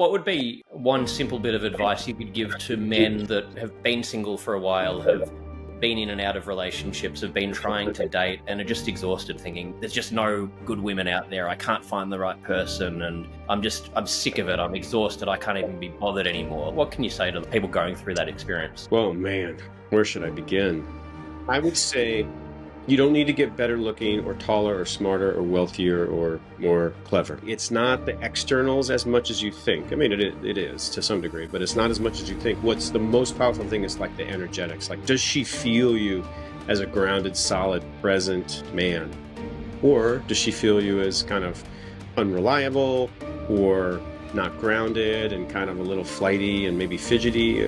What would be one simple bit of advice you could give to men that have been single for a while, have been in and out of relationships, have been trying to date, and are just exhausted, thinking there's just no good women out there. I can't find the right person, and I'm sick of it. I'm exhausted. I can't even be bothered anymore. What can you say to the people going through that experience? Well, man, where should I begin? I would say you don't need to get better looking or taller or smarter or wealthier or more clever. It's not the externals as much as you think. I mean, it is to some degree, but it's not as much as you think. What's the most powerful thing is like the energetics. Like, does she feel you as a grounded, solid, present man? Or does she feel you as kind of unreliable or not grounded and kind of a little flighty and maybe fidgety?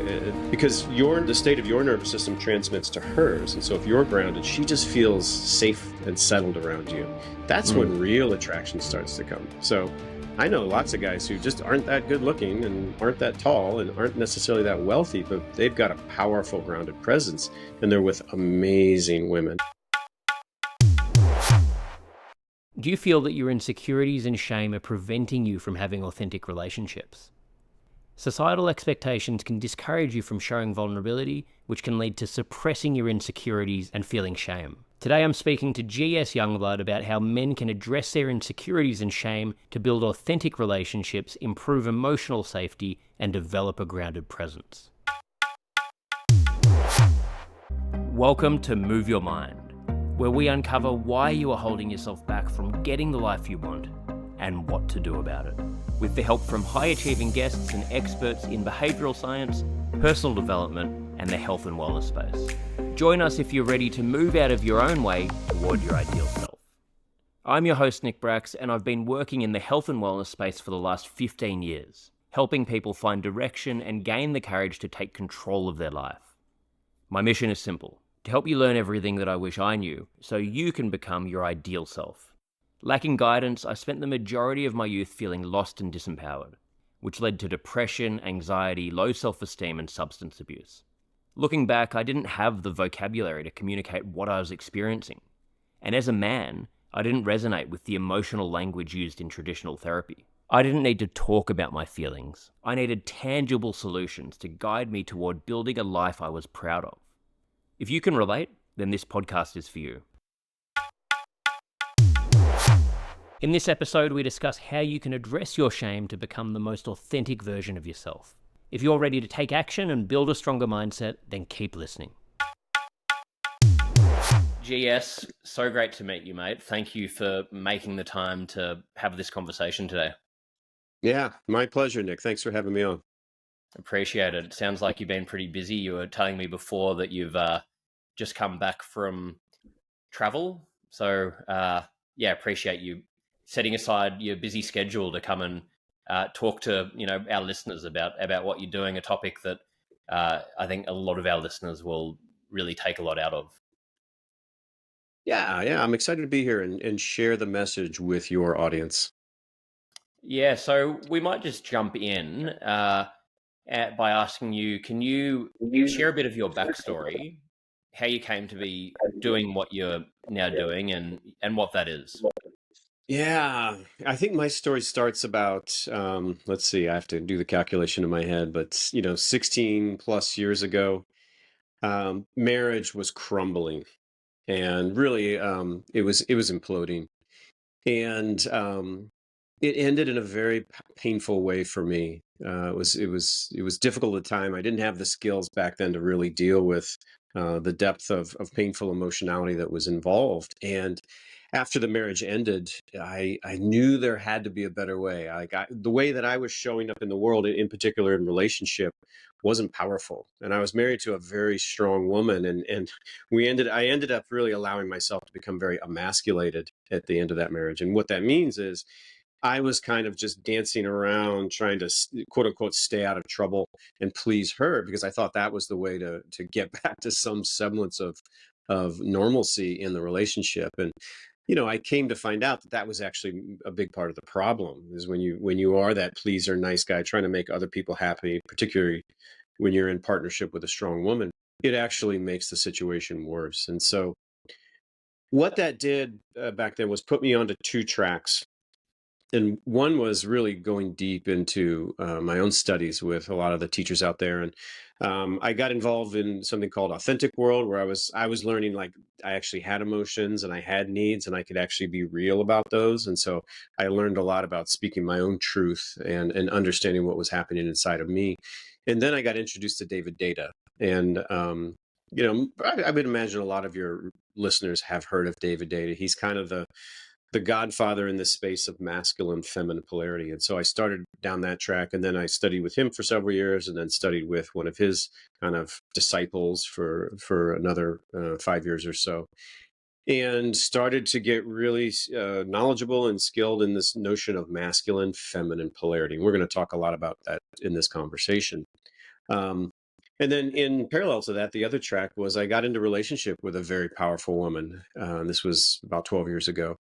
Because the state of your nervous system transmits to hers. And so if you're grounded, she just feels safe and settled around you. That's when real attraction starts to come. So I know lots of guys who just aren't that good looking and aren't that tall and aren't necessarily that wealthy, but they've got a powerful grounded presence and they're with amazing women. Do you feel that your insecurities and shame are preventing you from having authentic relationships? Societal expectations can discourage you from showing vulnerability, which can lead to suppressing your insecurities and feeling shame. Today I'm speaking to GS Youngblood about how men can address their insecurities and shame to build authentic relationships, improve emotional safety, and develop a grounded presence. Welcome to Move Your Mind, where we uncover why you are holding yourself back from getting the life you want and what to do about it. With the help from high-achieving guests and experts in behavioural science, personal development, and the health and wellness space. Join us if you're ready to move out of your own way toward your ideal self. I'm your host, Nick Brax, and I've been working in the health and wellness space for the last 15 years, helping people find direction and gain the courage to take control of their life. My mission is simple: to help you learn everything that I wish I knew, so you can become your ideal self. Lacking guidance, I spent the majority of my youth feeling lost and disempowered, which led to depression, anxiety, low self-esteem, and substance abuse. Looking back, I didn't have the vocabulary to communicate what I was experiencing. And as a man, I didn't resonate with the emotional language used in traditional therapy. I didn't need to talk about my feelings. I needed tangible solutions to guide me toward building a life I was proud of. If you can relate, then this podcast is for you. In this episode, we discuss how you can address your shame to become the most authentic version of yourself. If you're ready to take action and build a stronger mindset, then keep listening. GS, so great to meet you, mate. Thank you for making the time to have this conversation today. Yeah, my pleasure, Nick. Thanks for having me on. Appreciate it. It sounds like you've been pretty busy. You were telling me before that you've just come back from travel. So, appreciate you setting aside your busy schedule to come and talk to our listeners about what you're doing, a topic that I think a lot of our listeners will really take a lot out of. Yeah, I'm excited to be here and share the message with your audience. Yeah, so we might just jump in by asking you, can you share a bit of your backstory, how you came to be doing what you're now doing and what that is? Yeah, I think my story starts about, let's see, I have to do the calculation in my head, but 16 plus years ago, marriage was crumbling and really, it was imploding. And it ended in a very painful way for me. It was difficult at the time. I didn't have the skills back then to really deal with the depth of painful emotionality that was involved. And after the marriage ended, I knew there had to be a better way. The way that I was showing up in the world, in particular in relationship, wasn't powerful. And I was married to a very strong woman, and I ended up really allowing myself to become very emasculated at the end of that marriage. And what that means is I was kind of just dancing around trying to quote unquote stay out of trouble and please her, because I thought that was the way to get back to some semblance of normalcy in the relationship. And I came to find out that that was actually a big part of the problem, is when you are that pleaser, nice guy trying to make other people happy, particularly when you're in partnership with a strong woman, it actually makes the situation worse. And so what that did back then was put me onto two tracks. and one was really going deep into my own studies with a lot of the teachers out there, and I got involved in something called Authentic World, where I was learning, like, I actually had emotions and I had needs, and I could actually be real about those. And so I learned a lot about speaking my own truth and understanding what was happening inside of me. And then I got introduced to David Data, and I would imagine a lot of your listeners have heard of David Data. He's kind of the godfather in this space of masculine feminine polarity. And so I started down that track, and then I studied with him for several years, and then studied with one of his kind of disciples for another 5 years or so, and started to get really knowledgeable and skilled in this notion of masculine feminine polarity. And we're going to talk a lot about that in this conversation. um, and then in parallel to that, the other track was I got into relationship with a very powerful woman. This was about 12 years ago,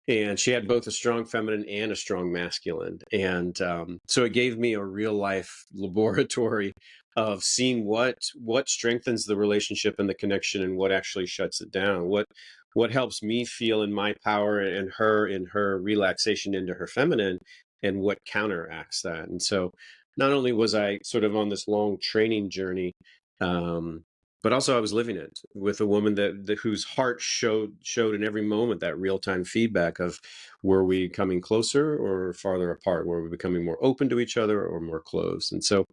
and she had both a strong feminine and a strong masculine. And so it gave me a real life laboratory of seeing what strengthens the relationship and the connection, and what actually shuts it down, what helps me feel in my power, and her in her relaxation into her feminine, and what counteracts that. And so not only was I sort of on this long training journey, um, but also I was living it with a woman that whose heart showed in every moment that real time feedback of, were we coming closer or farther apart? Were we becoming more open to each other or more closed? And so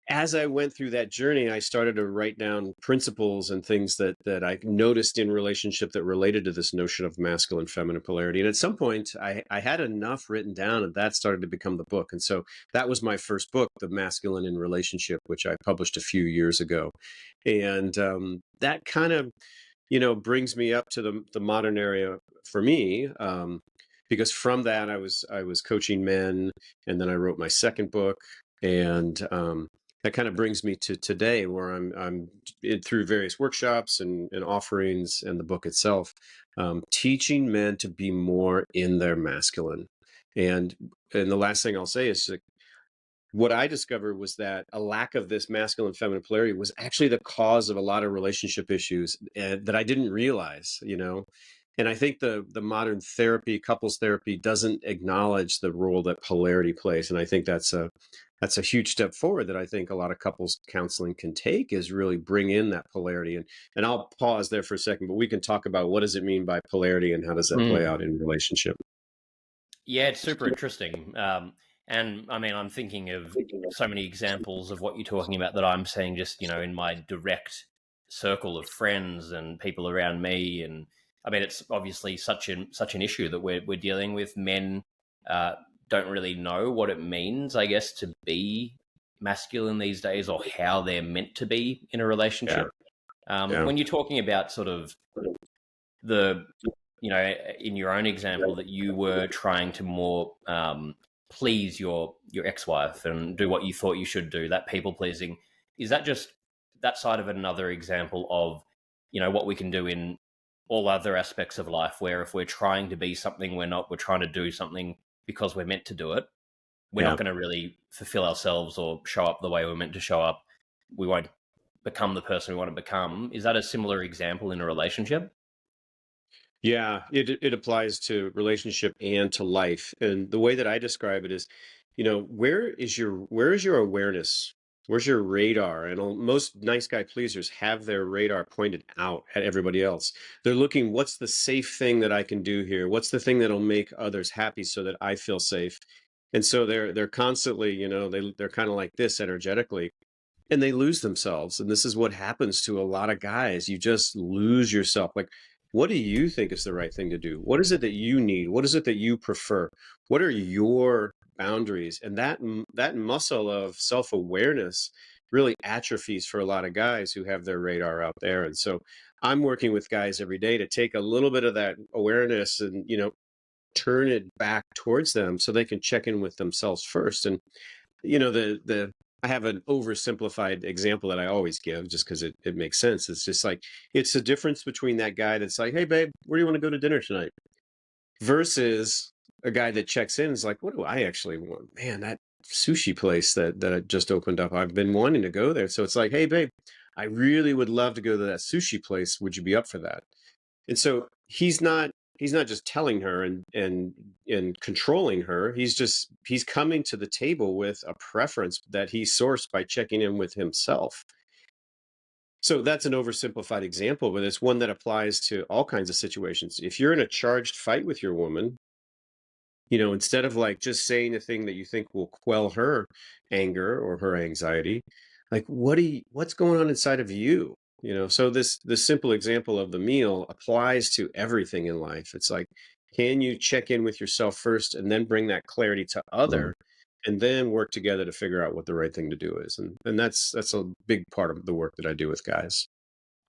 as I went through that journey, I started to write down principles and things that I noticed in relationship that related to this notion of masculine feminine polarity. And at some point, I had enough written down, and that started to become the book. And so that was my first book, The Masculine in Relationship, which I published a few years ago. And that kind of brings me up to the modern area for me, because from that I was coaching men, and then I wrote my second book, and that kind of brings me to today, where through various workshops and offerings and the book itself, teaching men to be more in their masculine. And the last thing I'll say is, what I discovered was that a lack of this masculine feminine polarity was actually the cause of a lot of relationship issues, that I didn't realize. And I think the modern therapy, couples therapy, doesn't acknowledge the role that polarity plays. And I think that's a huge step forward that I think a lot of couples counseling can take, is really bring in that polarity. And I'll pause there for a second, but we can talk about, what does it mean by polarity and how does that play Mm. out in relationship. Yeah, it's super interesting. And I mean, I'm thinking of so many examples of what you're talking about that I'm seeing just, in my direct circle of friends and people around me. And I mean, it's obviously such an issue that we're dealing with. Men uh, don't really know what it means, I guess, to be masculine these days, or how they're meant to be in a Yeah. relationship. Yeah. When you're talking about sort of the in your own example, that you were trying to more please your ex-wife and do what you thought you should do, that people pleasing, is that just that side of another example of what we can do in all other aspects of life, where if we're trying to be something we're not, we're trying to do something because we're meant to do it, we're not Yeah. going to really fulfill ourselves or show up the way we're meant to show up. We won't become the person we want to become. Is that a similar example in a relationship? Yeah, it applies to relationship and to life. And the way that I describe it is, where is your awareness? Where's your radar? And most nice guy pleasers have their radar pointed out at everybody else. They're looking, what's the safe thing that I can do here? What's the thing that'll make others happy so that I feel safe? And so they're constantly, they're kind of like this energetically, and they lose themselves. And this is what happens to a lot of guys. You just lose yourself. Like, what do you think is the right thing to do? What is it that you need? What is it that you prefer? What are your boundaries? And that muscle of self-awareness really atrophies for a lot of guys who have their radar out there. And so I'm working with guys every day to take a little bit of that awareness and, turn it back towards them, so they can check in with themselves first. And the I have an oversimplified example that I always give, just because it makes sense. It's just like, it's the difference between that guy that's like, hey babe, where do you want to go to dinner tonight, versus a guy that checks in and is like, what do I actually want? Man, that sushi place that just opened up, I've been wanting to go there. So it's like, hey babe, I really would love to go to that sushi place. Would you be up for that? And so he's not just telling her and controlling her. He's coming to the table with a preference that he sourced by checking in with himself. So that's an oversimplified example, but it's one that applies to all kinds of situations. If you're in a charged fight with your woman, instead of like just saying a thing that you think will quell her anger or her anxiety, like what's going on inside of you? So this simple example of the meal applies to everything in life. It's like, can you check in with yourself first and then bring that clarity to other, and then work together to figure out what the right thing to do is? And that's a big part of the work that I do with guys.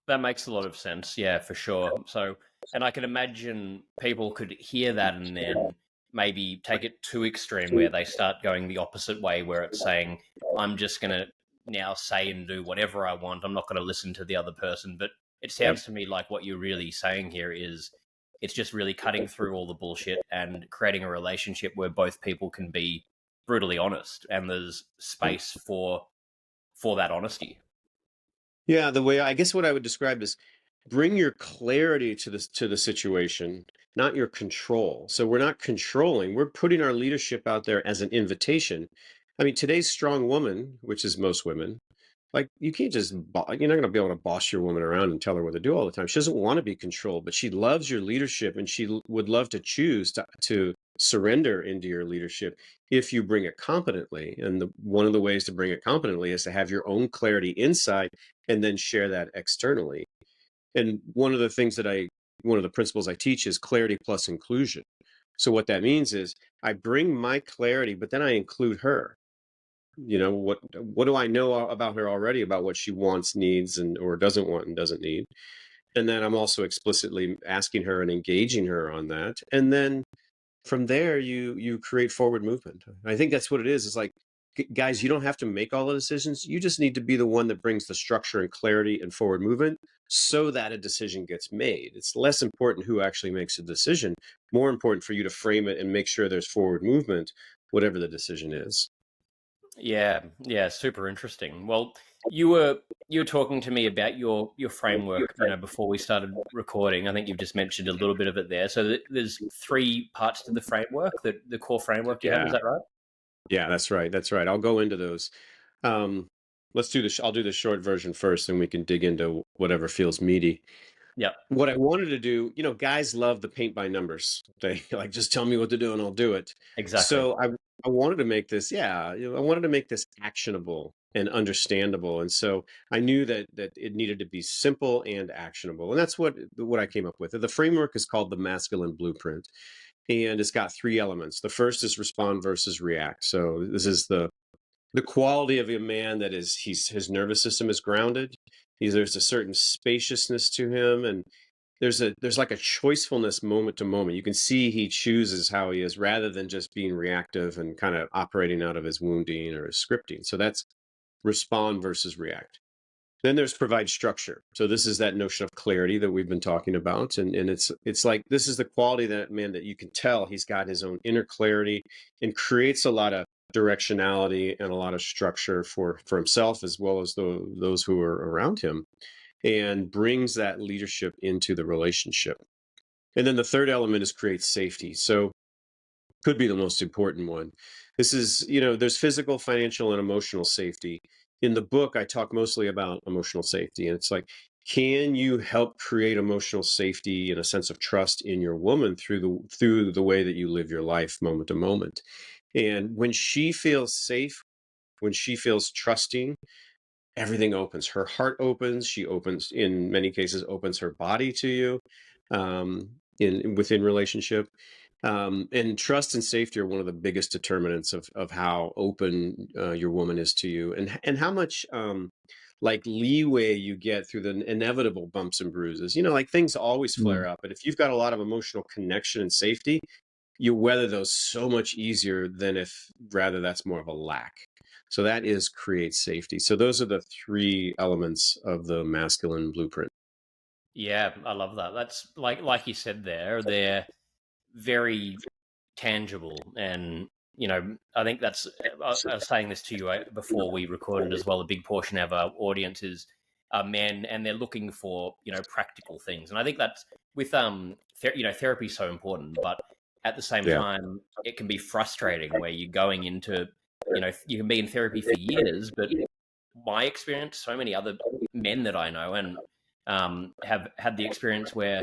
That makes a lot of sense. Yeah, for sure. So, and I can imagine people could hear that and then maybe take it too extreme where they start going the opposite way, where it's saying, I'm just going to now say and do whatever I want. I'm not going to listen to the other person. But it Yep. sounds to me like what you're really saying here is it's just really cutting through all the bullshit and creating a relationship where both people can be brutally honest and there's space for that honesty. Yeah, the way I guess what I would describe is bring your clarity to the situation, not your control. So we're not controlling, we're putting our leadership out there as an invitation. I mean, today's strong woman, which is most women, like you can't just you're not going to be able to boss your woman around and tell her what to do all the time. She doesn't want to be controlled, but she loves your leadership, and she would love to choose to surrender into your leadership if you bring it competently. And one of the ways to bring it competently is to have your own clarity inside and then share that externally. And one of the principles I teach is clarity plus inclusion. So what that means is I bring my clarity, but then I include her. What do I know about her already, about what she wants, needs, and or doesn't want and doesn't need? And then I'm also explicitly asking her and engaging her on that. And then from there, you create forward movement. I think that's what it is. It's like, guys, you don't have to make all the decisions. You just need to be the one that brings the structure and clarity and forward movement so that a decision gets made. It's less important who actually makes a decision, more important for you to frame it and make sure there's forward movement, whatever the decision is. Yeah, yeah, super interesting. Well, you were talking to me about your framework, before we started recording. I think you've just mentioned a little bit of it there. So there's three parts to the framework, the core framework you have. Is Yeah. that right? Yeah, that's right. That's right. I'll go into those. Um, let's do this. I'll do the short version first, and we can dig into whatever feels meaty. Yep, What I wanted to do, guys love the paint by numbers. They like, just tell me what to do and I'll do it. exactly. So I wanted to make this, yeah, I wanted to make this actionable and understandable. And so I knew that it needed to be simple and actionable. And that's what I came up with. The framework is called the masculine blueprint. And it's got three elements. The first is respond versus react. So this is the quality of a man that is his nervous system is grounded. There's a certain spaciousness to him, and there's like a choicefulness moment to moment. You can see he chooses how he is rather than just being reactive and kind of operating out of his wounding or his scripting. So that's respond versus react. Then there's provide structure. So this is that notion of clarity that we've been talking about. And it's like this is the quality of that man that you can tell he's got his own inner clarity and creates a lot of directionality and a lot of structure for himself as well as those who are around him, and brings that leadership into the relationship. And then the third element is create safety. So could be the most important one. This is, there's physical, financial, and emotional safety. In the book, I talk mostly about emotional safety. And it's like, can you help create emotional safety and a sense of trust in your woman through the way that you live your life moment to moment? And when she feels safe, when she feels trusting, everything opens. Her heart opens. She opens, in many cases, opens her body to you, in within relationship. And trust and safety are one of the biggest determinants of how open your woman is to you, and how much like leeway you get through the inevitable bumps and bruises. Like things always flare Mm. up, but if you've got a lot of emotional connection and safety, you weather those so much easier than if rather that's more of a lack. So that is create safety. So those are the three elements of the masculine blueprint. Yeah, I love that. That's like you said there. They're very tangible, and I think that's. I was saying this to you before we recorded as well. A big portion of our audience is men, and they're looking for practical things, and I think that's with therapy is so important, but at the same Yeah. time, it can be frustrating where you're going into, you can be in therapy for years, but my experience, so many other men that I know and have had the experience where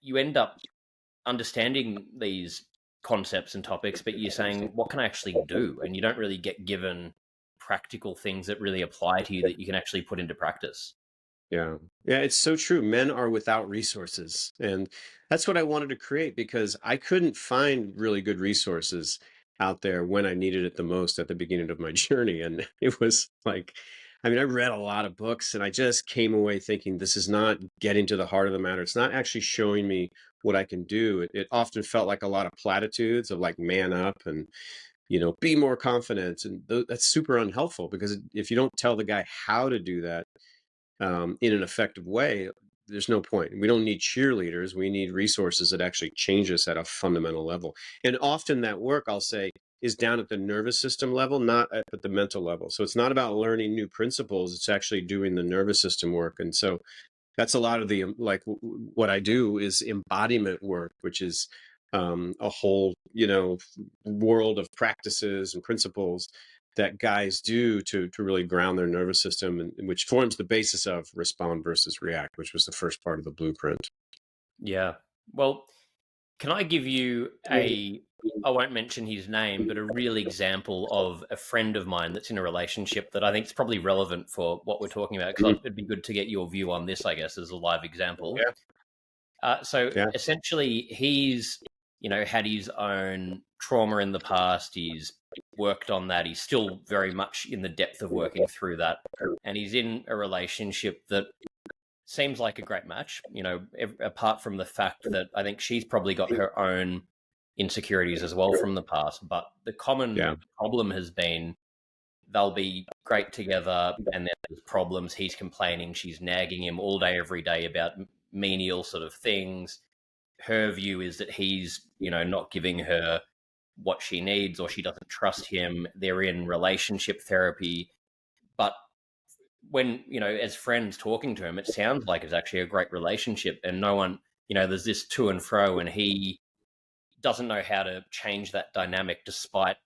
you end up understanding these concepts and topics, but you're saying, what can I actually do? And you don't really get given practical things that really apply to you that you can actually put into practice. Yeah. Yeah, it's so true. Men are without resources. And that's what I wanted to create because I couldn't find really good resources out there when I needed it the most at the beginning of my journey. And it was like, I mean, I read a lot of books and I just came away thinking this is not getting to the heart of the matter. It's not actually showing me what I can do. It often felt like a lot of platitudes of like man up and, be more confident. And that's super unhelpful because if you don't tell the guy how to do that, in an effective way, there's no point. We don't need cheerleaders. We need resources that actually change us at a fundamental level. And often that work, I'll say, is down at the nervous system level, not at the mental level. So it's not about learning new principles. It's actually doing the nervous system work. And so that's a lot of the what I do is embodiment work, which is a whole world of practices and principles that guys do to really ground their nervous system, and which forms the basis of respond versus react, which was the first part of the blueprint. Yeah. Well, can I give you I won't mention his name, but a real example of a friend of mine that's in a relationship that I think is probably relevant for what we're talking about, because Mhm. it'd be good to get your view on this, I guess, as a live example. Yeah, So yeah, essentially, he's, had his own trauma in the past. He's worked on that. He's still very much in the depth of working through that. And he's in a relationship that seems like a great match, apart from the fact that I think she's probably got her own insecurities as well from the past. But the common yeah, problem has been they'll be great together, and then there's problems. He's complaining, she's nagging him all day, every day about menial sort of things. Her view is that he's, not giving her what she needs, or she doesn't trust him. They're in relationship therapy, but when as friends talking to him, it sounds like it's actually a great relationship, and no one, there's this to and fro, and he doesn't know how to change that dynamic despite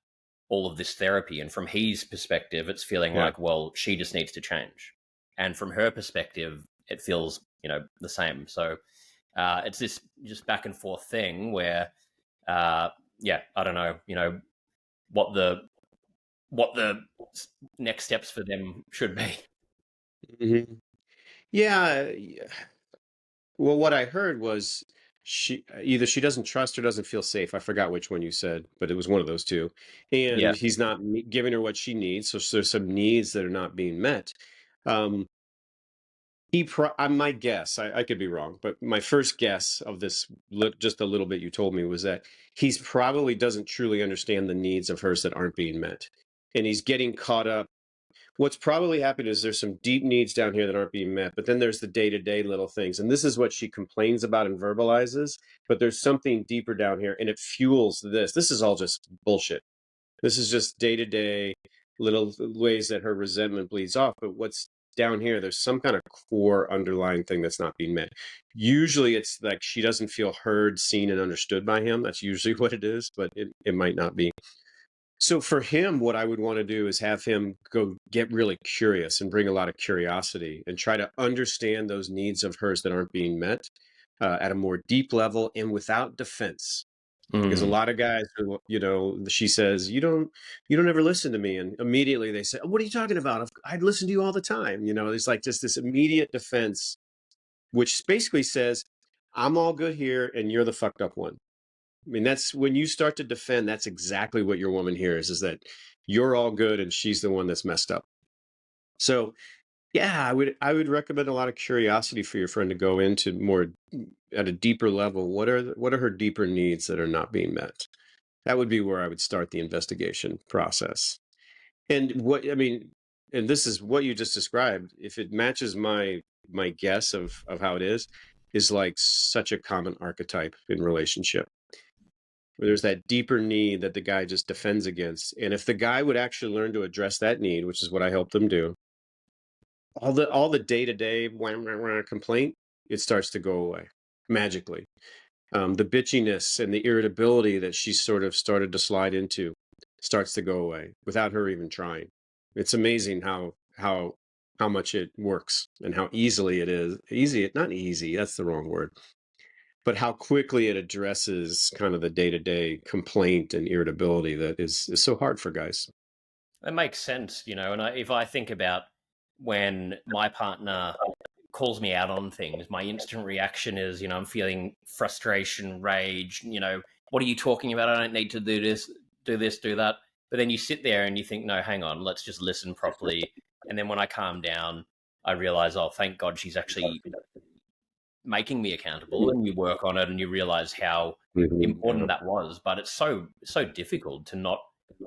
all of this therapy. And from his perspective, it's feeling yeah. like, well, she just needs to change, and from her perspective, it feels the same. So it's this just back and forth thing where yeah, I don't know, what the next steps for them should be. hmm Yeah. Well, what I heard was either she doesn't trust or doesn't feel safe. I forgot which one you said, but it was one of those two. Yeah. And he's not giving her what she needs, so there's some needs that are not being met. Um, my guess, I could be wrong, but my first guess of this, just a little bit you told me, was that he's probably doesn't truly understand the needs of hers that aren't being met, and he's getting caught up. What's probably happened is there's some deep needs down here that aren't being met, but then there's the day-to-day little things. And this is what she complains about and verbalizes, but there's something deeper down here and it fuels this. This is all just bullshit. This is just day-to-day little ways that her resentment bleeds off. But what's down here, there's some kind of core underlying thing that's not being met. Usually it's like she doesn't feel heard, seen, and understood by him. That's usually what it is, but it might not be. So for him, what I would want to do is have him go get really curious and bring a lot of curiosity and try to understand those needs of hers that aren't being met at a more deep level and without defense. Because a Mm. lot of guys, she says, you don't ever listen to me. And immediately they say, oh, what are you talking about? I'd listen to you all the time. It's like just this immediate defense, which basically says, I'm all good here and you're the fucked up one. I mean, that's when you start to defend, that's exactly what your woman hears is that you're all good and she's the one that's messed up. So yeah, I would recommend a lot of curiosity for your friend to go into more at a deeper level. What are her deeper needs that are not being met? That would be where I would start the investigation process. And and this is what you just described. If it matches my guess of how it is like such a common archetype in relationship where there's that deeper need that the guy just defends against. And if the guy would actually learn to address that need, which is what I help them do, all the day-to-day complaint, it starts to go away. magically. The bitchiness and the irritability that she sort of started to slide into starts to go away without her even trying. It's amazing how much it works and how easily it is. Easy, not easy, that's the wrong word, but how quickly it addresses kind of the day-to-day complaint and irritability that is so hard for guys. It makes sense, and if I think about when my partner calls me out on things, my instant reaction is, I'm feeling frustration, rage, what are you talking about? I don't need to do this, do that. But then you sit there and you think, no, hang on, let's just listen properly. And then when I calm down, I realize, oh, thank God she's actually making me accountable, and you work on it and you realize how important that was. But it's so difficult to not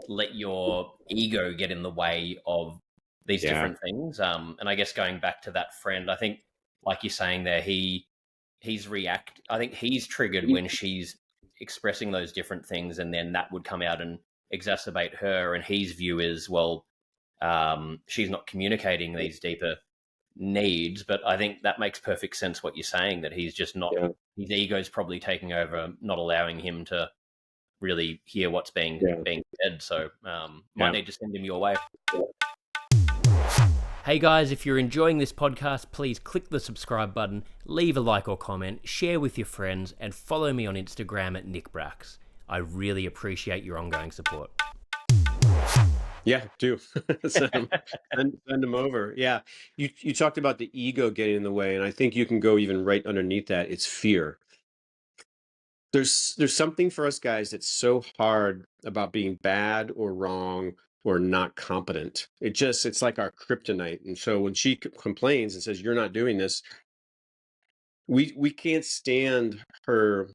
let your ego get in the way of these Yeah, different things. And I guess going back to that friend, I think, like you're saying there, I think he's triggered when she's expressing those different things, and then that would come out and exacerbate her. And his view is, well, she's not communicating these deeper needs. But I think that makes perfect sense what you're saying, that he's just not, yeah, his ego's probably taking over, not allowing him to really hear what's being yeah, being said. So might yeah. need to send him your way. Hey guys, if you're enjoying this podcast, please click the subscribe button, leave a like or comment, share with your friends, and follow me on Instagram at NickBrax. I really appreciate your ongoing support. Yeah, do. Send them over. Yeah. You talked about the ego getting in the way, and I think you can go even right underneath that. It's fear. There's something for us guys that's so hard about being bad or wrong or not competent. It's like our kryptonite. And so when she complains and says you're not doing this, we can't stand her,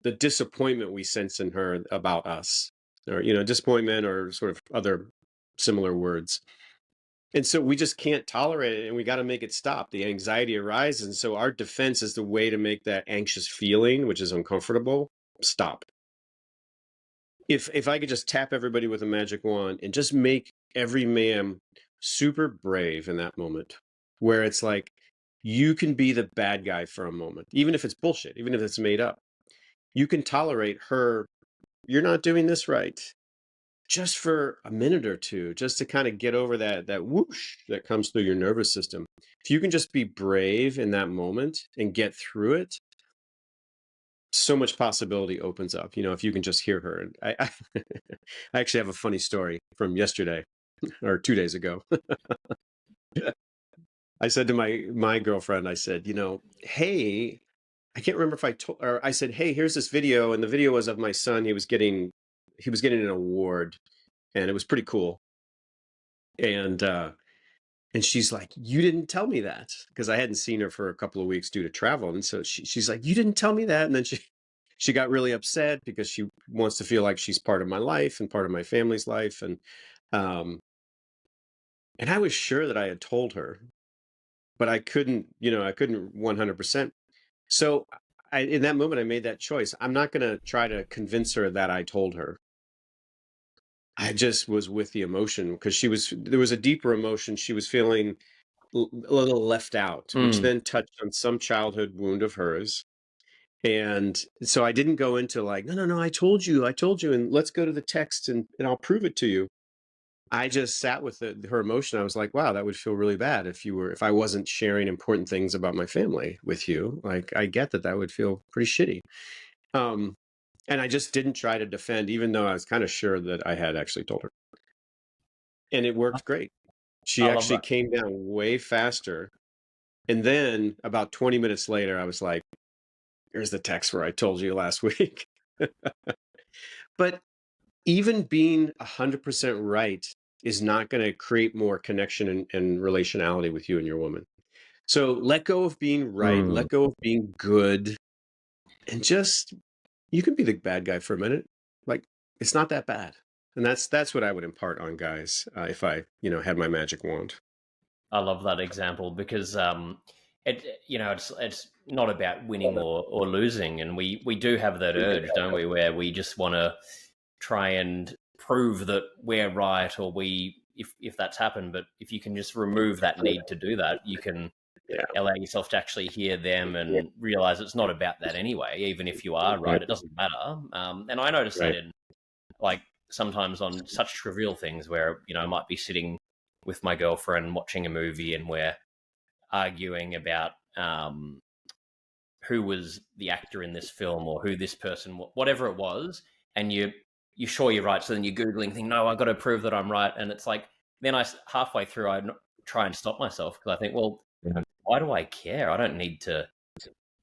the disappointment we sense in her about us, or disappointment or sort of other similar words. And so we just can't tolerate it, and we got to make it stop. The anxiety arises. And so our defense is the way to make that anxious feeling, which is uncomfortable, stop. If I could just tap everybody with a magic wand and just make every man super brave in that moment, where it's like you can be the bad guy for a moment, even if it's bullshit, even if it's made up. You can tolerate her, you're not doing this right, just for a minute or two, just to kind of get over that whoosh that comes through your nervous system. If you can just be brave in that moment and get through it, so much possibility opens up. If you can just hear her. And I actually have a funny story from yesterday or 2 days ago. I said to my girlfriend, I said, hey, I can't remember if I told, or I said, hey, here's this video, and the video was of my son. He was getting an award, and it was pretty cool. And she's like, you didn't tell me that, because I hadn't seen her for a couple of weeks due to travel. And so she's like, you didn't tell me that. And then she got really upset because she wants to feel like she's part of my life and part of my family's life. Um, and I was sure that I had told her, but I couldn't 100%. So in that moment, I made that choice. I'm not going to try to convince her that I told her. I just was with the emotion, because there was a deeper emotion. She was feeling a little left out, which Mm. then touched on some childhood wound of hers. And so I didn't go into like, no, no, no, I told you, and let's go to the text and I'll prove it to you. I just sat with her emotion. I was like, wow, that would feel really bad if I wasn't sharing important things about my family with you. Like, I get that would feel pretty shitty. Um, and I just didn't try to defend, even though I was kind of sure that I had actually told her. And it worked great. She I love actually that. came down way faster. And then about 20 minutes later, I was like, here's the text where I told you last week. But even being 100% right is not going to create more connection and relationality with you and your woman. So let go of being right, Mm. let go of being good, and just, you can be the bad guy for a minute. Like, it's not that bad. And that's what I would impart on guys, if I, had my magic wand. I love that example because it's not about winning or losing, and we do have that urge, don't we, where we just want to try and prove that we're right, or we if that's happened. But if you can just remove that need to do that, you can Yeah. allow yourself to actually hear them and realize it's not about that anyway. Even if you are Right. right, it doesn't matter. And I notice that Right. in, like, sometimes on such trivial things where, I might be sitting with my girlfriend watching a movie and we're arguing about who was the actor in this film or who this person, whatever it was, and you're sure you're right. So then you're googling, think, no, I got to prove that I'm right, and it's like then halfway through try and stop myself because I think, well, Yeah. why do I care? I don't need to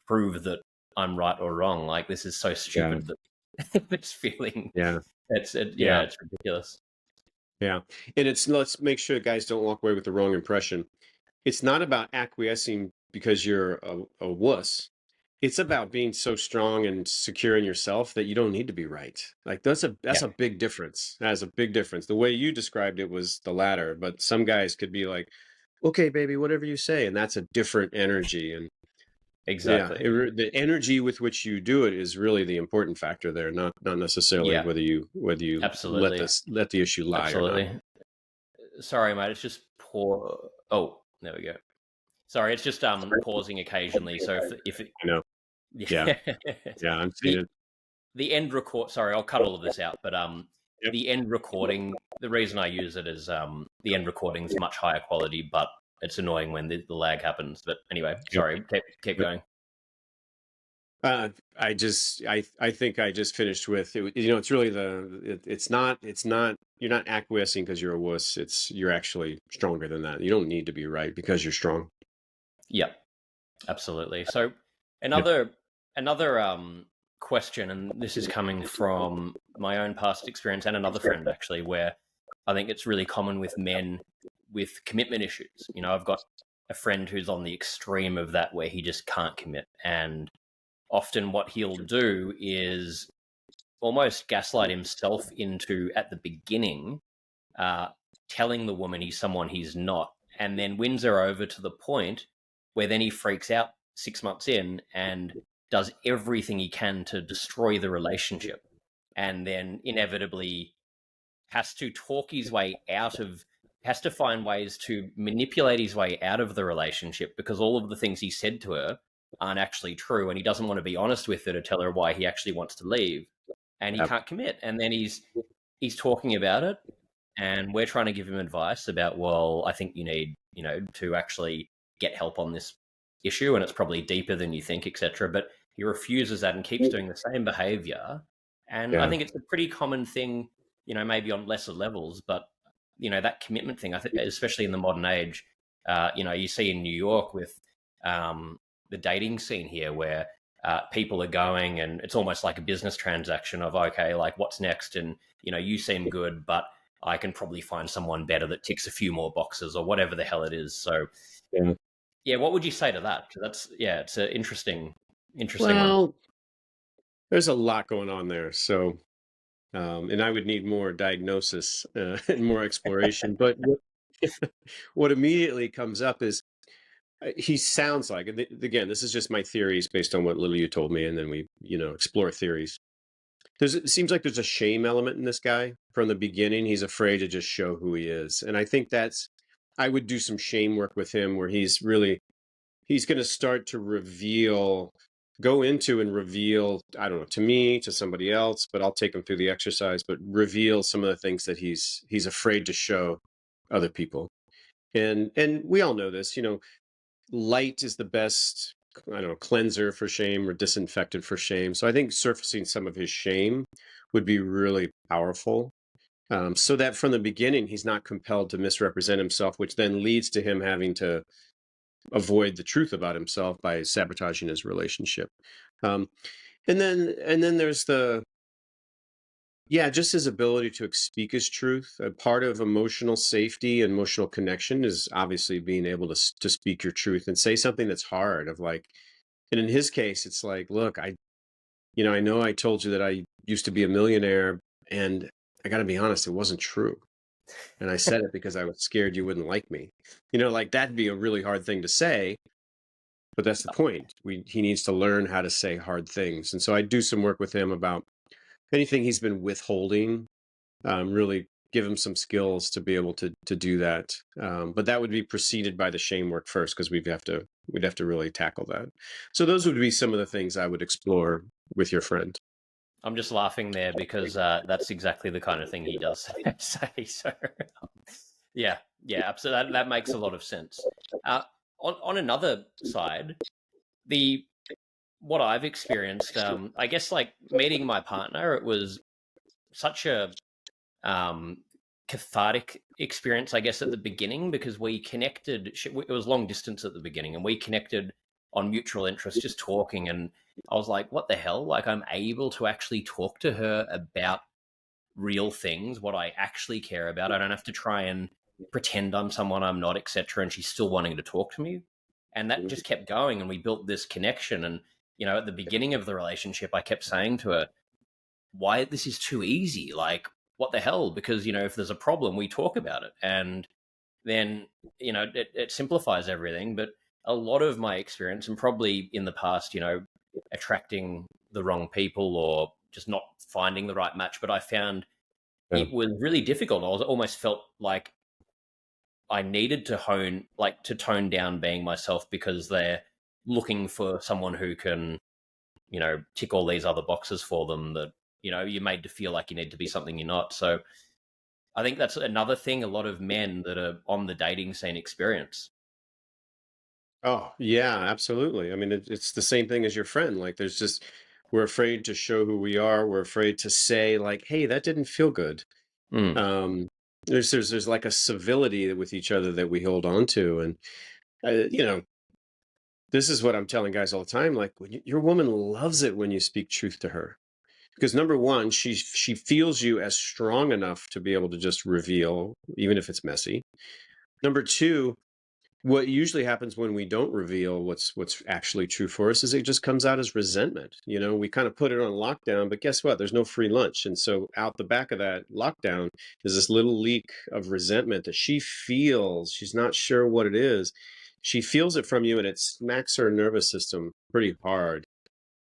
prove that I'm right or wrong. Like, this is so Yeah. stupid that it's feeling Yeah. yeah, Yeah. it's ridiculous. Yeah. And let's make sure guys don't walk away with the wrong impression. It's not about acquiescing because you're a wuss. It's about being so strong and secure in yourself that you don't need to be right. Like that's Yeah, a big difference. That is a big difference. The way you described it was the latter, but some guys could be like, "Okay, baby, whatever you say," and that's a different energy. And yeah, exactly. the energy with which you do it is really the important factor there, not necessarily Yeah, whether you absolutely, let the issue lie or not. absolutely. Sorry, mate. It's just poor. Oh, there we go. Sorry, it's just pausing occasionally. So if it, I know. Yeah, yeah, yeah, I'm seeing the it. the end record. Sorry, I'll cut all of this out. But Yep. the end recording. The reason I use it is the end recording is much higher quality, but it's annoying when the lag happens. But anyway, Yep. sorry. Keep Yep. going. I think I just finished with it. It's really it's not you're not acquiescing because you're a wuss. You're actually stronger than that. You don't need to be right because you're strong. Yep, absolutely. So Yep. another question, and this is coming from my own past experience and another friend actually, where I think it's really common with men with commitment issues. I've got a friend who's on the extreme of that where he just can't commit, and often what he'll do is almost gaslight himself into at the beginning uh, telling the woman he's someone he's not, and then wins her over to the point where then he freaks out 6 months in and does everything he can to destroy the relationship, and then inevitably has to talk his way out of, has to find ways to manipulate his way out of the relationship because all of the things he said to her aren't actually true, and he doesn't want to be honest with her to tell her why he actually wants to leave, and he Yep. can't commit, and then he's talking about it, and we're trying to give him advice about, well, I think you need, to actually get help on this issue, and it's probably deeper than you think, etc. But he refuses that and keeps doing the same behavior. And I Yeah. think it's a pretty common thing, maybe on lesser levels, but that commitment thing, I think, especially in the modern age, you see in New York with the dating scene here, where people are going, and it's almost like a business transaction of, okay, like, what's next, and you seem good, but I can probably find someone better that ticks a few more boxes or whatever the hell it is. So Yeah. yeah, what would you say to that? 'Cause it's an interesting one. Well, there's a lot going on there. So, and I would need more diagnosis and more exploration. But what immediately comes up is he sounds like, and again, this is just my theories based on what little you told me, and then we, explore theories. It seems like there's a shame element in this guy from the beginning. He's afraid to just show who he is, and I think I would do some shame work with him where he's going to start to go into and reveal, I don't know, to me, to somebody else, but I'll take him through the exercise, but reveal some of the things that he's afraid to show other people. And we all know this, light is the best, I don't know, cleanser for shame or disinfectant for shame. So I think surfacing some of his shame would be really powerful. So that from the beginning, he's not compelled to misrepresent himself, which then leads to him having to avoid the truth about himself by sabotaging his relationship. Um, and then there's just his ability to speak his truth. A part of emotional safety and emotional connection is obviously being able to speak your truth and say something that's hard. Of like, and in his case, it's like, look, I know I told you that I used to be a millionaire, and I got to be honest, it wasn't true. And I said it because I was scared you wouldn't like me. Like that'd be a really hard thing to say. But that's the point. He needs to learn how to say hard things. And so I do some work with him about anything he's been withholding, really give them some skills to be able to do that. But that would be preceded by the shame work first, because we'd have to really tackle that. So those would be some of the things I would explore with your friend. I'm just laughing there because that's exactly the kind of thing he does say. So, yeah, yeah, absolutely. That makes a lot of sense. Uh, on another side, the what I've experienced, I guess, like meeting my partner, it was such a um, cathartic experience, I guess, at the beginning because we connected. It was long distance at the beginning, and we connected on mutual interest, just talking. And I was like, "What the hell?" Like, I'm able to actually talk to her about real things, what I actually care about. I don't have to try and pretend I'm someone I'm not, etc. And she's still wanting to talk to me, and that just kept going, and we built this connection. And at the beginning of the relationship, I kept saying to her, why this is too easy. Like, what the hell? Because, if there's a problem, we talk about it. And then, it simplifies everything. But a lot of my experience, and probably in the past, attracting the wrong people or just not finding the right match, but I found Yeah. it was really difficult. I was almost felt like I needed to tone down being myself because they're looking for someone who can tick all these other boxes for them that, you're made to feel like you need to be something you're not. So I think that's another thing a lot of men that are on the dating scene experience. Oh, yeah, absolutely. I mean, it's the same thing as your friend. Like, we're afraid to show who we are. We're afraid to say, like, hey, that didn't feel good. Mm, Um, there's like a civility with each other that we hold on to. And, you know, this is what I'm telling guys all the time. Like, your woman loves it when you speak truth to her. Because number one, she feels you as strong enough to be able to just reveal, even if it's messy. Number two, what usually happens when we don't reveal what's actually true for us is it just comes out as resentment. We kind of put it on lockdown, but guess what? There's no free lunch. And so out the back of that lockdown is this little leak of resentment that she feels. She's not sure what it is. She feels it from you, and it smacks her nervous system pretty hard.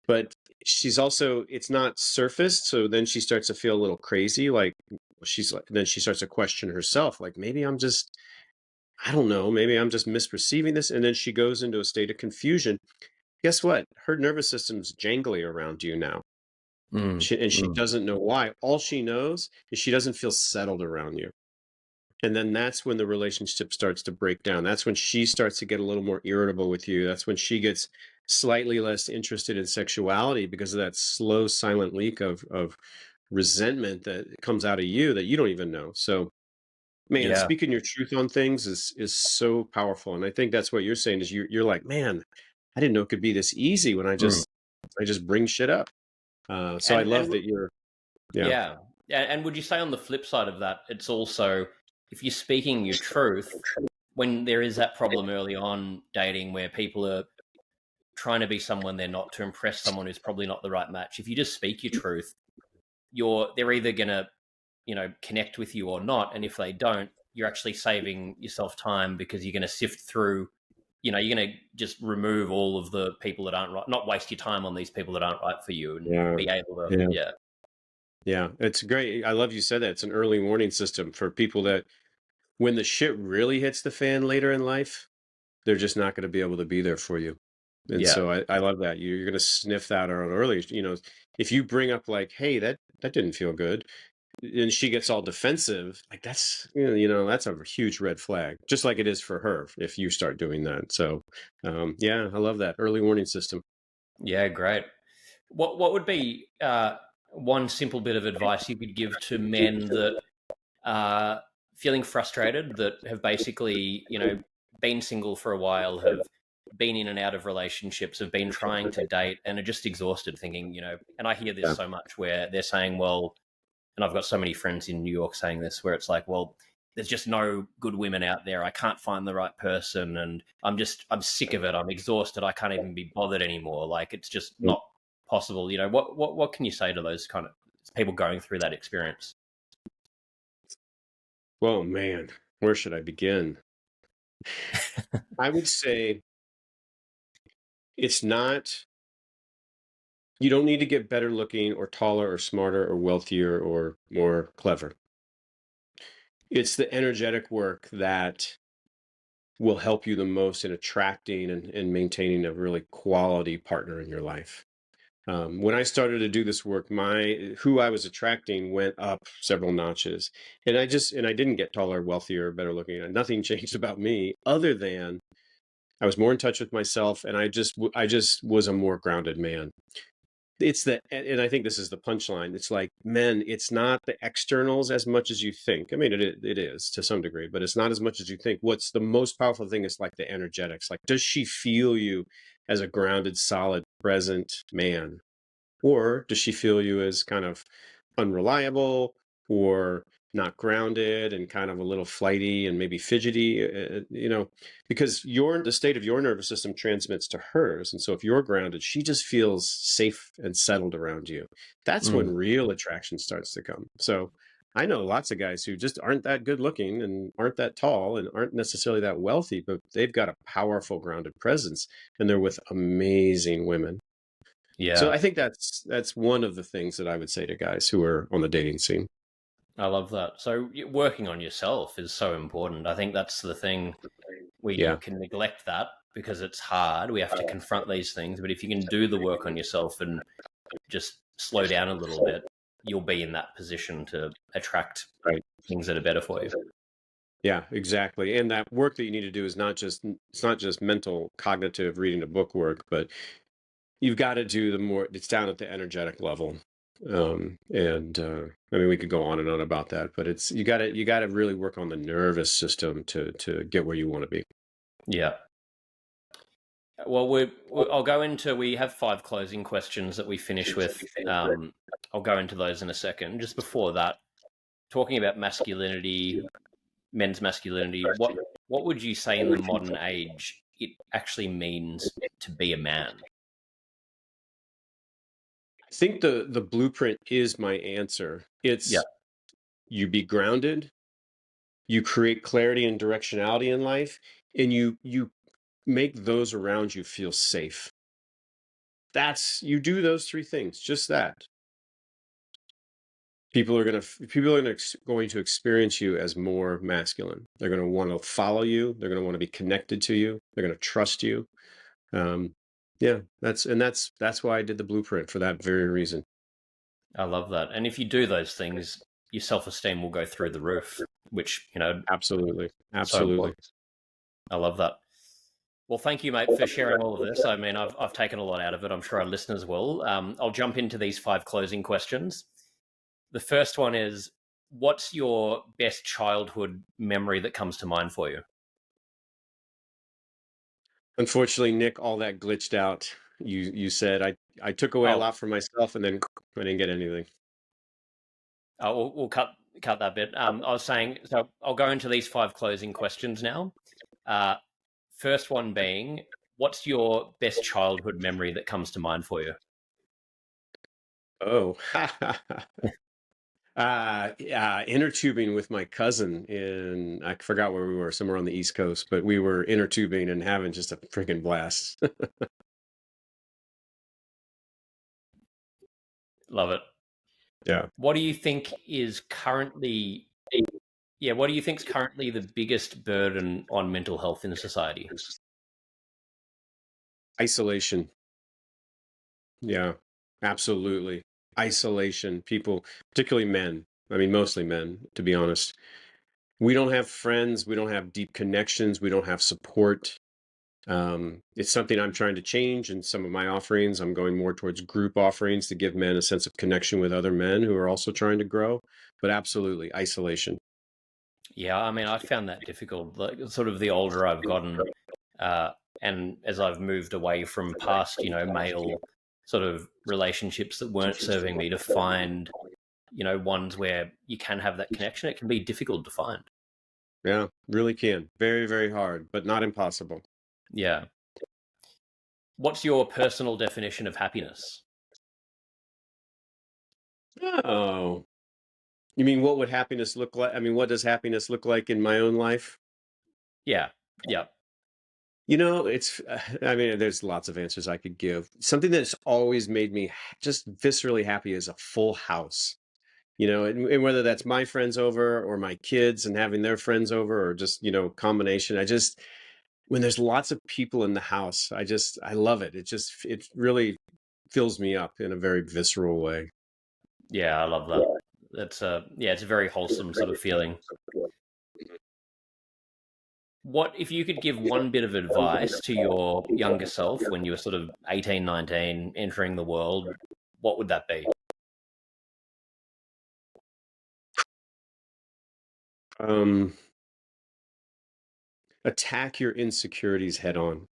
But she's also, it's not surfaced. So then she starts to feel a little crazy. Then she starts to question herself, like, maybe I don't know, maybe I'm just misperceiving this. And then she goes into a state of confusion. Guess what? Her nervous system's jangly around you now. mm, She mm. doesn't know why. All she knows is she doesn't feel settled around you. And then that's when the relationship starts to break down. That's when she starts to get a little more irritable with you. That's when she gets slightly less interested in sexuality because of that slow, silent leak of resentment that comes out of you that you don't even know. So, man, Yeah. speaking your truth on things is so powerful. And I think that's what you're saying is you're like, man, I didn't know it could be this easy when Mm. I just bring shit up. So I And love that yeah. yeah. And would you say on the flip side of that, it's also, if you're speaking your truth, when there is that problem early on dating where people are trying to be someone they're not to impress someone who's probably not the right match, if you just speak your truth, they're either gonna connect with you or not. And if they don't, you're actually saving yourself time because you're going to sift through, you're going to just remove all of the people that aren't right, not waste your time on these people that aren't right for you, and Yeah. be able to, Yeah. yeah. Yeah. It's great. I love you said that. It's an early warning system for people that when the shit really hits the fan later in life, they're just not going to be able to be there for you. And Yeah. so I love that. You're going to sniff that out early. If you bring up like, hey, that didn't feel good, and she gets all defensive, like that's a huge red flag, just like it is for her if you start doing that. So, yeah, I love that early warning system. Yeah, great. What would be one simple bit of advice you could give to men that are feeling frustrated, that have basically, been single for a while, have been in and out of relationships, have been trying to date, and are just exhausted, thinking, and I hear this Yeah. so much where they're saying, well, and I've got so many friends in New York saying this, where it's like, well, there's just no good women out there. I can't find the right person, and I'm sick of it. I'm exhausted. I can't even be bothered anymore. Like, it's just not possible. What can you say to those kind of people going through that experience? Well, man, where should I begin? I would say it's not, you don't need to get better looking or taller or smarter or wealthier or more clever. It's the energetic work that will help you the most in attracting and maintaining a really quality partner in your life. When I started to do this work, my who I was attracting went up several notches, and I didn't get taller, wealthier, better looking. Nothing changed about me, other than I was more in touch with myself, and I just was a more grounded man. It's the and I think this is the punchline. It's like, men, it's not the externals as much as you think. I mean, it is to some degree, but it's not as much as you think. What's the most powerful thing is like the energetics. Like, does she feel you as a grounded, solid, present man? Or does she feel you as kind of unreliable or not grounded and kind of a little flighty and maybe fidgety? Because the state of your nervous system transmits to hers. And so if you're grounded, she just feels safe and settled around you. That's when Mm. real attraction starts to come. So I know lots of guys who just aren't that good looking and aren't that tall and aren't necessarily that wealthy, but they've got a powerful grounded presence and they're with amazing women. So Yeah, I think that's one of the things that I would say to guys who are on the dating scene. I love that. So working on yourself is so important. I think that's the thing. We Yeah, can neglect that because it's hard. We have to confront these things. But if you can do the work on yourself and just slow down a little bit, you'll be in that position to attract right. things that are better for you. Yeah, exactly. And that work that you need to do is it's not just mental cognitive reading a book work, but you've got to do the more it's down at the energetic level. And I mean we could go on and on about that, but it's you got to really work on the nervous system to get where you want to be. Yeah. Well, I'll go into. We have five closing questions that we finish with. I'll go into those in a second. Just before that, talking about masculinity, men's masculinity. What would you say in the modern age it actually means to be a man? I think the blueprint is my answer. Yeah, It's you be grounded, you create clarity and directionality in life, and you make those around you feel safe. That's you do those three things, just that. Going to experience you as more masculine. They're going to want to follow you, they're going to want to be connected to you, they're going to trust you. Um yeah, that's why I did the blueprint for that very reason. I love that. And if you do those things, your self esteem will go through the roof, which Absolutely. so Absolutely. important. I love that. Well, thank you, mate, for sharing all of this. I mean, I've taken a lot out of it. I'm sure our listeners will. I'll jump into these five closing questions. The first one is, what's your best childhood memory that comes to mind for you? Unfortunately, Nick, all that glitched out. You said I took away a Oh, lot from myself, and then I didn't get anything. we'll cut that bit. I was saying, so I'll go into these five closing questions now. Uh, First one being, what's your best childhood memory that comes to mind for you? Oh, yeah, inner tubing with my cousin in I forgot where we were, somewhere on the East Coast, but we were inner tubing and having just a freaking blast. Love it. Yeah, What do you think is currently, yeah, what do you think is currently the biggest burden on mental health in society? isolation. Yeah, absolutely. Isolation. People, particularly men. I mean, mostly men, to be honest. We don't have friends. We don't have deep connections. We don't have support. It's something I'm trying to change in some of my offerings. I'm going more towards group offerings to give men a sense of connection with other men who are also trying to grow. But absolutely, isolation. Yeah, I mean, I found that difficult. Like, sort of the older I've gotten, uh, and as I've moved away from past, male sort of relationships that weren't serving me, to find, ones where you can have that connection, it can be difficult to find. Yeah, really can. Very, very hard, but not impossible. Yeah. What's your personal definition of happiness? Oh, you mean what would happiness look like? I mean, what does happiness look like in my own life? Yeah. Yeah. I mean, there's lots of answers I could give. Something that's always made me just viscerally happy is a full house. and whether that's my friends over or my kids and having their friends over or just, combination. When there's lots of people in the house, I love it. It really fills me up in a very visceral way. Yeah, I love that. That's yeah, it's a very wholesome sort of feeling. What if you could give one bit of advice to your younger self when you were sort of 18, 19, entering the world, what would that be? Um, Attack your insecurities head on.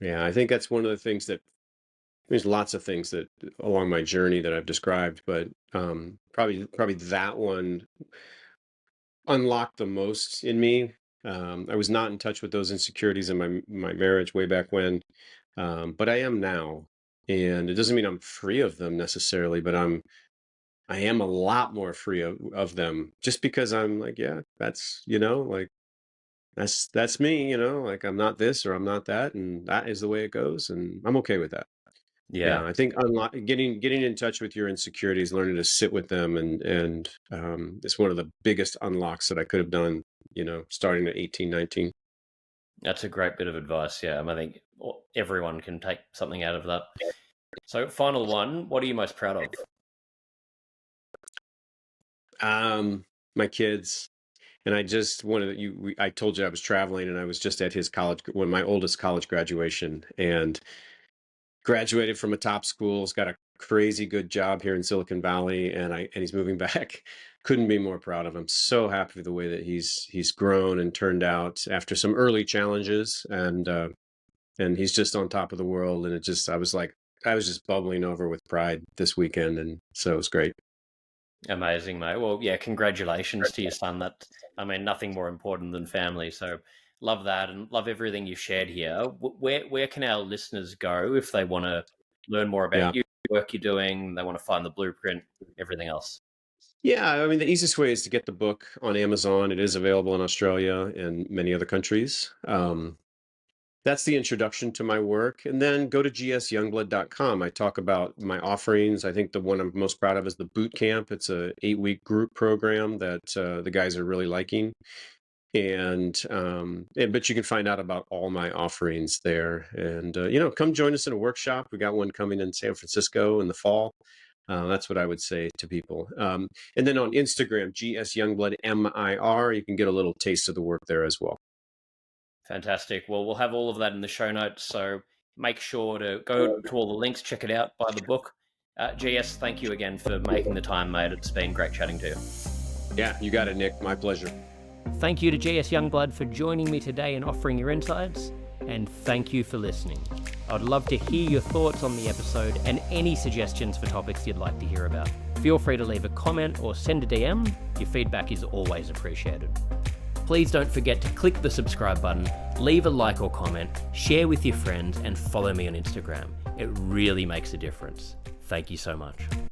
Yeah, I think that's one of the things that there's lots of things that along my journey that I've described, but probably that one unlocked the most in me. I was not in touch with those insecurities in my marriage way back when, but I am now, and it doesn't mean I'm free of them necessarily, but I am a lot more free of them just because I'm like, yeah, that's like that's me, like I'm not this or I'm not that, and that is the way it goes, and I'm okay with that. Yeah, Yeah, I think getting in touch with your insecurities, learning to sit with them, and it's one of the biggest unlocks that I could have done, starting at 18, 19. that's a great bit of advice. Yeah, I think everyone can take something out of that. So, final one, what are you most proud of? My kids, and I just wanted I told you I was traveling, and I was just at his college when my oldest college graduation, and graduated from a top school. He's got a crazy good job here in Silicon Valley, and he's moving back. Couldn't be more proud of him. So happy with the way that he's grown and turned out after some early challenges, and he's just on top of the world. And I was just bubbling over with pride this weekend, and so it was great. Amazing, mate. Well, yeah, congratulations to your son. Nothing more important than family. So, love that and love everything you've shared here. Where can our listeners go if they want to learn more about Yeah. you, the work you're doing, they want to find the blueprint, everything else? Yeah, I mean, the easiest way is to get the book on Amazon. It is available in Australia and many other countries. That's the introduction to my work. And then go to gsyoungblood.com. I talk about my offerings. I think the one I'm most proud of is the boot camp. It's a 8-week group program that the guys are really liking. But you can find out about all my offerings there. And, come join us in a workshop. We got one coming in San Francisco in the fall. That's what I would say to people. And then on Instagram, GS Youngblood MIR, you can get a little taste of the work there as well. Fantastic. Well, we'll have all of that in the show notes. So make sure to go to all the links, check it out, buy the book. GS, thank you again for making the time, mate. It's been great chatting to you. Yeah, you got it, Nick. My pleasure. Thank you to GS Youngblood for joining me today and offering your insights. And thank you for listening. I'd love to hear your thoughts on the episode and any suggestions for topics you'd like to hear about. Feel free to leave a comment or send a DM. Your feedback is always appreciated. Please don't forget to click the subscribe button, leave a like or comment, share with your friends, and follow me on Instagram. It really makes a difference. Thank you so much.